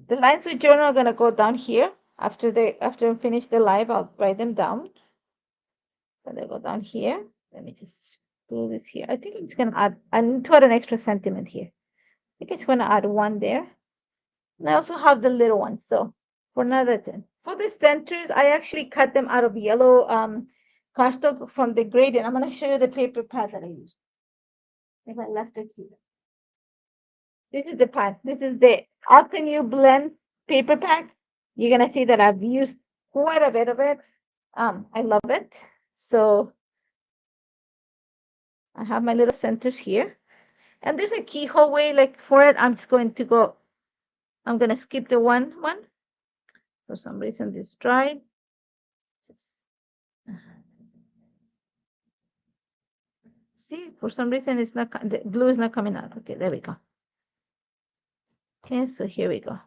The lines with journal are gonna go down here. After I finish the live, I'll write them down. So they go down here. Let me just glue this here. I think I'm just gonna I need to add an extra sentiment here. I think I'm just gonna add one there. And I also have the little ones. So for another 10. For the centers, I actually cut them out of yellow cardstock from the gradient. I'm gonna show you the paper pad that I used. If I left it here. This is the pad. This is the Altenew blend paper pack. You're gonna see that I've used quite a bit of it. I love it. So I have my little centers here. And there's a keyhole way like for it. I'm just going to go, I'm gonna skip the one. For some reason this dried. See, for some reason it's not, the glue is not coming out. Okay, there we go. Okay, so here we go.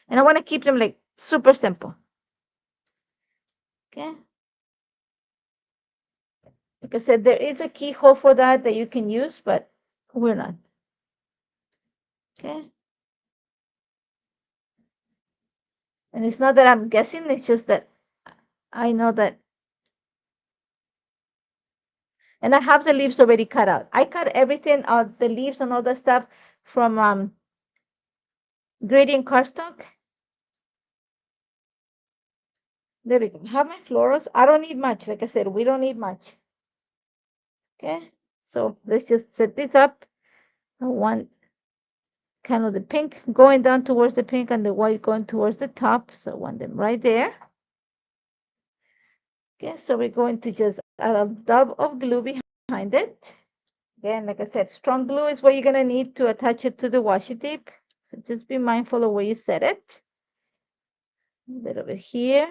And I want to keep them like super simple. Okay. Like I said, there is a keyhole for that you can use, but we're not. Okay. And it's not that I'm guessing, it's just that I know that. And I have the leaves already cut out. I cut everything out, the leaves and all that stuff from gradient cardstock. There we go. I have my florals. I don't need much. Like I said, we don't need much. Okay. So let's just set this up. I want kind of the pink going down towards the pink and the white going towards the top. So I want them right there. Okay, so we're going to just add a dab of glue behind it. Again, like I said, strong glue is what you're going to need to attach it to the washi tape. So just be mindful of where you set it. A little bit here.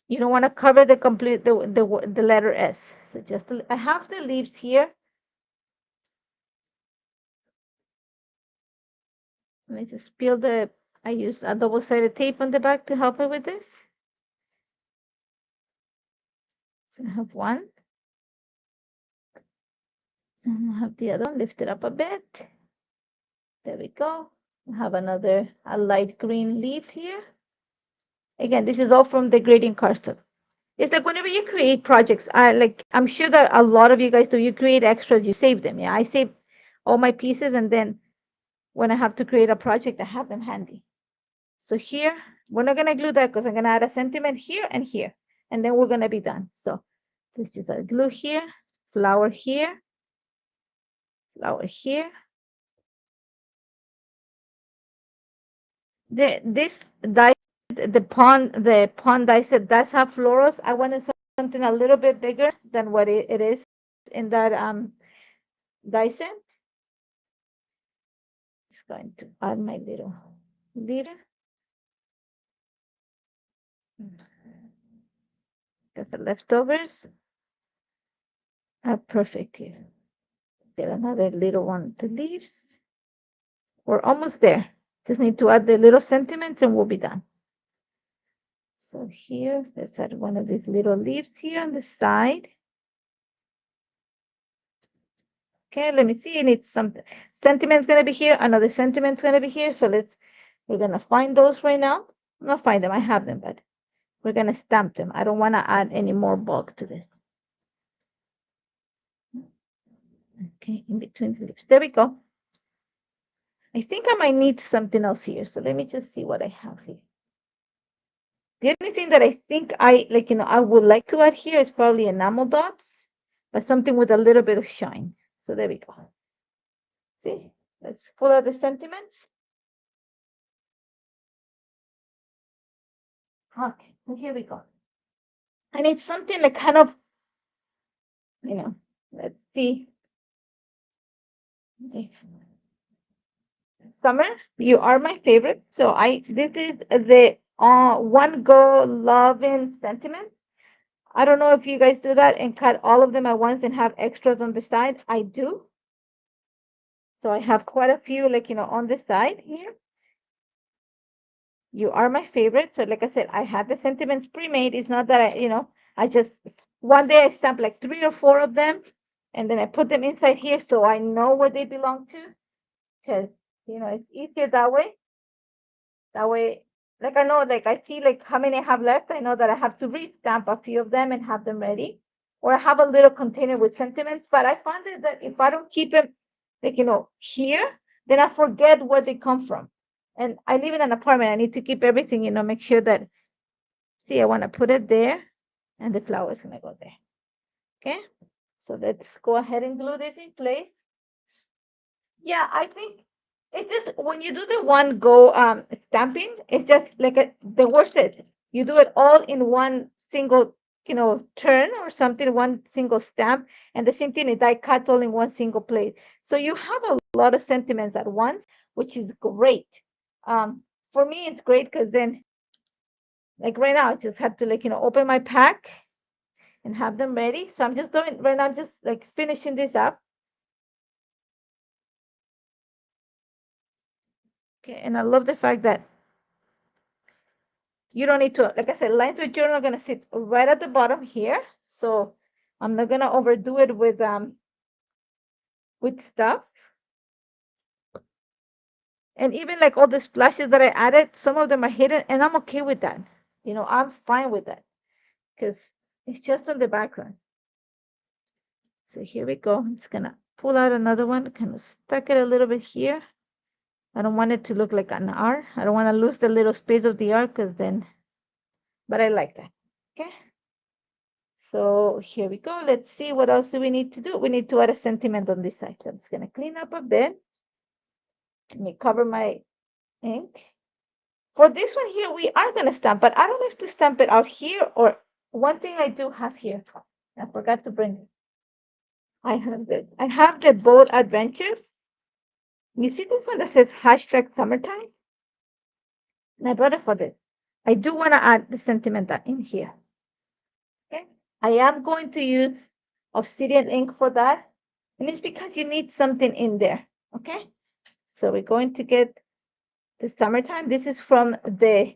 You don't want to cover the complete the letter S. So just I have the leaves here. Let me just peel the. I use a double-sided tape on the back to help me with this. So I have one. And I have the other one. Lift it up a bit. There we go. I have a light green leaf here. Again, this is all from the grading cardstock. It's like whenever you create projects, I'm sure that a lot of you guys do. You create extras, you save them. Yeah, I save all my pieces, and then when I have to create a project, I have them handy. So here, we're not gonna glue that because I'm gonna add a sentiment here and here, and then we're gonna be done. So let's just add glue here, flower here, flower here. This die, the pond die set does have florals. I wanted something a little bit bigger than what it is in that die set. Just going to add my little leader. Because the leftovers are perfect here. Get another little one, the leaves. We're almost there. Just need to add the little sentiments and we'll be done. So here, let's add one of these little leaves here on the side. Okay, let me see. I need some sentiment's gonna be here. Another sentiment's gonna be here. So we're gonna find those right now. Not find them, I have them, but we're gonna stamp them. I don't wanna add any more bulk to this. Okay, in between the leaves. There we go. I think I might need something else here. So let me just see what I have here. The only thing that I think I would like to add here is probably enamel dots, but something with a little bit of shine. So there we go. See, let's pull out the sentiments. Okay, so here we go. I need something like kind of, let's see. Okay. Summer, you are my favorite. So this is the one go loving sentiment. I don't know if you guys do that and cut all of them at once and have extras on the side. I do. So I have quite a few, like, on this side here. You are my favorite. So like I said, I had the sentiments pre-made. It's not that I just one day I stamp like 3 or 4 of them, and then I put them inside here so I know where they belong to, because it's easier that way. That way, like I know, like I see like how many I have left. I know that I have to re-stamp a few of them and have them ready. Or I have a little container with sentiments, but I find it that if I don't keep them like here, then I forget where they come from. And I live in an apartment. I need to keep everything, make sure that see I want to put it there and the flower is gonna go there. Okay. So let's go ahead and glue this in place. Yeah, I think it's just when you do the one go stamping, it's just like the word says, you do it all in one single, turn or something, one single stamp, and the same thing is die cuts all in one single place. So you have a lot of sentiments at once, which is great. For me, it's great because then, like right now, I just had to open my pack and have them ready. So I'm just doing right now. I'm just like finishing this up. Okay, and I love the fact that you don't need to, like I said, lines of journal are gonna sit right at the bottom here. So I'm not gonna overdo it with stuff. And even like all the splashes that I added, some of them are hidden, and I'm okay with that. I'm fine with that because it's just on the background. So here we go. I'm just gonna pull out another one, kind of stuck it a little bit here. I don't want it to look like an R. I don't want to lose the little space of the R because then, but I like that. Okay. So here we go. Let's see what else do we need to do. We need to add a sentiment on this side. So I'm just going to clean up a bit. Let me cover my ink. For this one here, we are going to stamp, but I don't have to stamp it out here. Or one thing I do have here, I forgot to bring it. I have the boat adventures. You see this one that says hashtag summertime? And I brought it for this. I do want to add the sentiment in here. Okay. I am going to use obsidian ink for that. And it's because you need something in there. Okay. So we're going to get the summertime. This is from the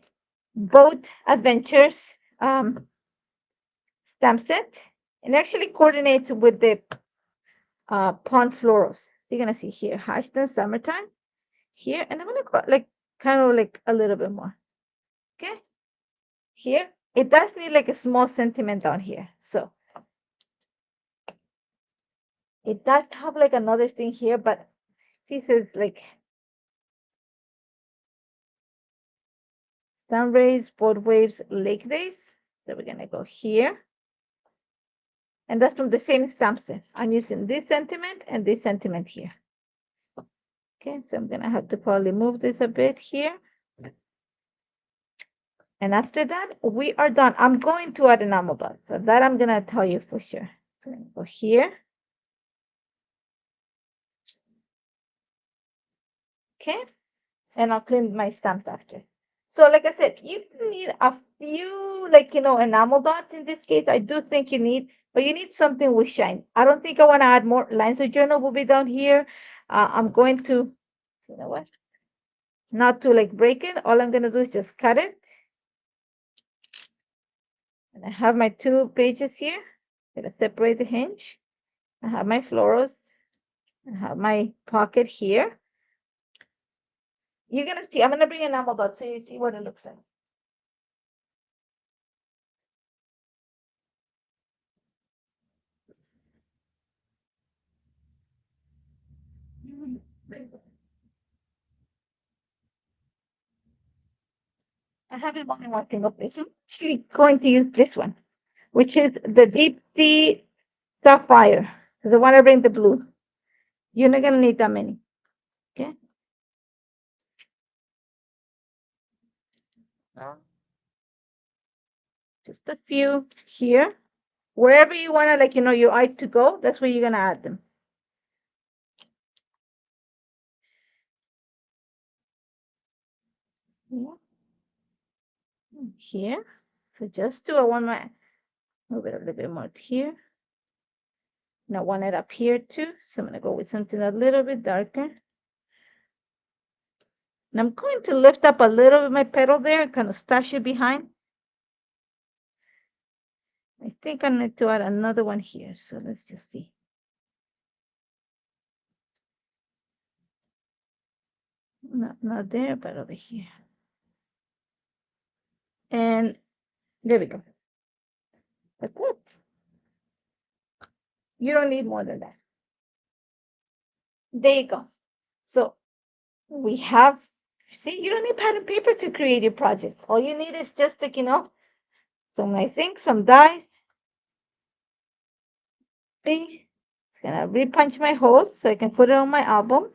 Boat Adventures stamp set. And actually coordinates with the pond florals. You're gonna see here, hashtag summertime here, and I'm gonna go like kind of like a little bit more. Okay. Here, it does need like a small sentiment down here. So it does have like another thing here, but this is like sun rays, boat waves, lake days. So we're gonna go here. And that's from the same stamp set. I'm using this sentiment and this sentiment here. Okay, so I'm gonna have to probably move this a bit here. And after that, we are done. I'm going to add enamel dot. So that I'm gonna tell you for sure. So I'm gonna go here. Okay, and I'll clean my stamp after. So like I said, you need a few like enamel dots in this case. I do think you need, but you need something with shine. I don't think I want to add more. Lines of journal will be down here. I'm going to, you know what? Not to like break it. All I'm gonna do is just cut it. And I have my 2 pages here. I'm gonna separate the hinge. I have my florals. I have my pocket here. You're gonna see, I'm gonna bring enamel dots so you see what it looks like. I have it only one thing of this. I'm actually going to use this one, which is the deep sea sapphire. Because I want to bring the blue. You're not gonna need that many. Okay. Just a few here. Wherever you wanna like your eye to go, that's where you're gonna add them. Yeah. Here. So just do I want my move it a little bit more here. And I want it up here too. So I'm going to go with something a little bit darker. And I'm going to lift up a little bit my petal there and kind of stash it behind. I think I need to add another one here. So let's just see. Not there, but over here. And there we go. Like that. You don't need more than that. There you go. So we have, see, you don't need pattern paper to create your project. All you need is just like, some nice ink, some dye. See, it's gonna repunch my holes so I can put it on my album.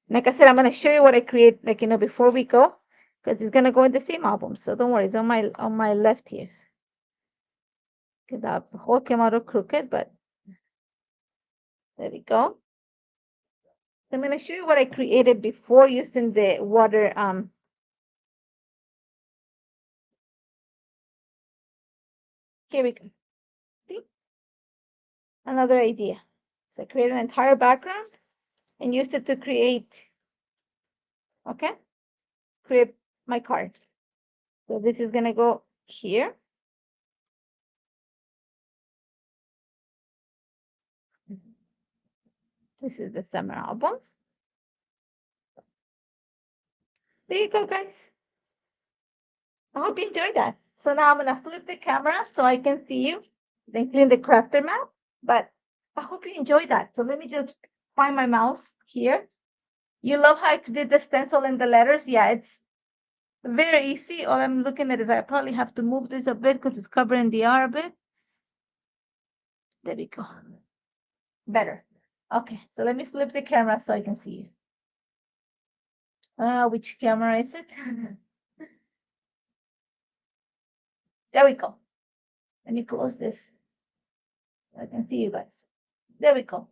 Like I said, I'm gonna show you what I create, like, before we go, because it's gonna go in the same album. So don't worry, it's on my left here. Because that hole came out of crooked, but there we go. So I'm gonna show you what I created before using the water. Here we go. See, another idea. So I created an entire background and used it to create my cards. So this is gonna go here. This is the summer album. There you go, guys. I hope you enjoyed that. So now I'm gonna flip the camera so I can see you, including the crafter map. But I hope you enjoyed that. So let me just find my mouse here. You love how I did the stencil and the letters? Yeah, it's very easy. All I'm looking at is I probably have to move this a bit because it's covering the R a bit. There we go. Better. Okay, so let me flip the camera so I can see you. Which camera is it? There we go. Let me close this so I can see you guys. There we go.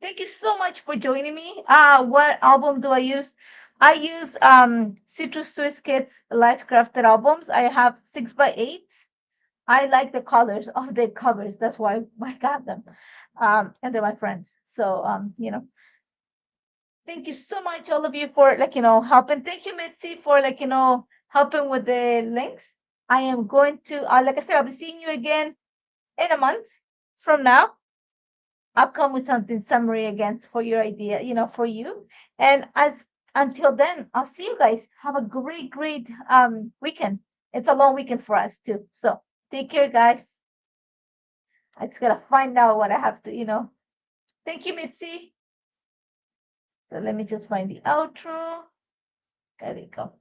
Thank you so much for joining me. What album do I use? I use Citrus Swiss Kids Life Crafted albums. I have 6x8s. I like the colors of the covers. That's why I got them. And they're my friends. So thank you so much, all of you, for helping. Thank you, Mitzi, for helping with the links. I am going to like I said, I'll be seeing you again in a month from now. I'll come with something summary again for your idea, for you. And until then, I'll see you guys. Have a great, great weekend. It's a long weekend for us too. So take care, guys. I just gotta find out what I have to. Thank you, Mitzi. So let me just find the outro. There we go.